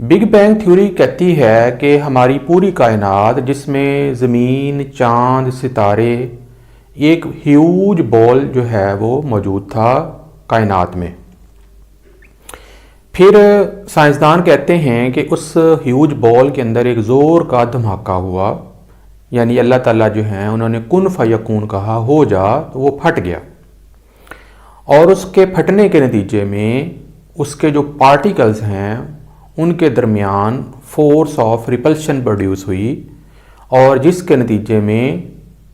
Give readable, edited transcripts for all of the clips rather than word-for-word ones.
Big bang theory کہتی ہے کہ ہماری پوری کائنات جس میں زمین، چاند، ستارے، ایک ہیوج بال جو ہے وہ موجود تھا کائنات میں۔ پھر سائنسدان کہتے ہیں کہ اس ہیوج بال کے اندر ایک زور کا دھماکہ ہوا، یعنی اللہ تعالیٰ جو ہیں انہوں نے کن فیکون کہا، ہو جا، تو وہ پھٹ گیا، اور اس کے پھٹنے کے نتیجے میں اس کے جو پارٹیکلز ہیں ان کے درمیان فورس آف ریپلشن پروڈیوس ہوئی، اور جس کے نتیجے میں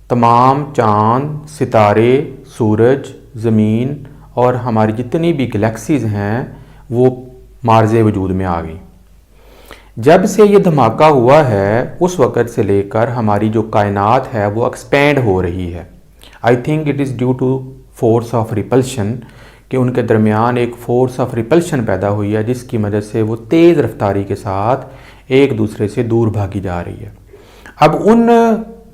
تمام چاند، ستارے، سورج، زمین اور ہماری جتنی بھی گلیکسیز ہیں وہ معرض وجود میں آ گئی۔ جب سے یہ دھماکہ ہوا ہے اس وقت سے لے کر ہماری جو کائنات ہے وہ ایکسپینڈ ہو رہی ہے۔ I think it is due to force of repulsion, کہ ان کے درمیان ایک فورس آف ریپلشن پیدا ہوئی ہے جس کی مدد سے وہ تیز رفتاری کے ساتھ ایک دوسرے سے دور بھاگی جا رہی ہے۔ اب ان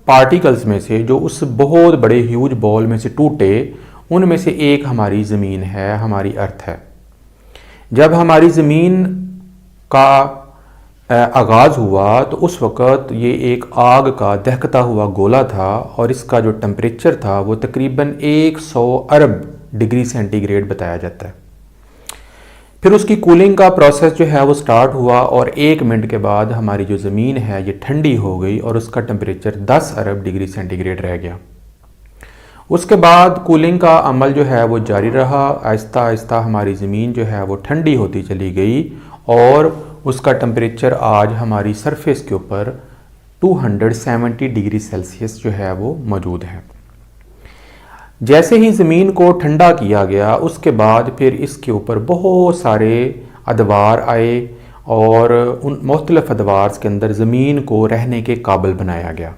پارٹیکلز میں سے جو اس بہت بڑے ہیوج بال میں سے ٹوٹے، ان میں سے ایک ہماری زمین ہے، ہماری ارتھ ہے۔ جب ہماری زمین کا آغاز ہوا تو اس وقت یہ ایک آگ کا دہکتا ہوا گولا تھا، اور اس کا جو ٹمپریچر تھا وہ تقریباً 100 ارب ڈگری سینٹی گریڈ بتایا جاتا ہے۔ پھر اس کی کولنگ کا پروسیس جو ہے وہ سٹارٹ ہوا، اور 1 منٹ کے بعد ہماری جو زمین ہے یہ ٹھنڈی ہو گئی اور اس کا ٹمپریچر 10 ارب ڈگری سینٹی گریڈ رہ گیا۔ اس کے بعد کولنگ کا عمل جو ہے وہ جاری رہا، آہستہ آہستہ ہماری زمین جو ہے وہ ٹھنڈی ہوتی چلی گئی، اور اس کا ٹمپریچر آج ہماری سرفیس کے اوپر 270 ڈگری سیلسیس جو ہے وہ موجود ہے۔ جیسے ہی زمین کو ٹھنڈا کیا گیا اس کے بعد پھر اس کے اوپر بہت سارے ادوار آئے، اور ان مختلف ادوار کے اندر زمین کو رہنے کے قابل بنایا گیا۔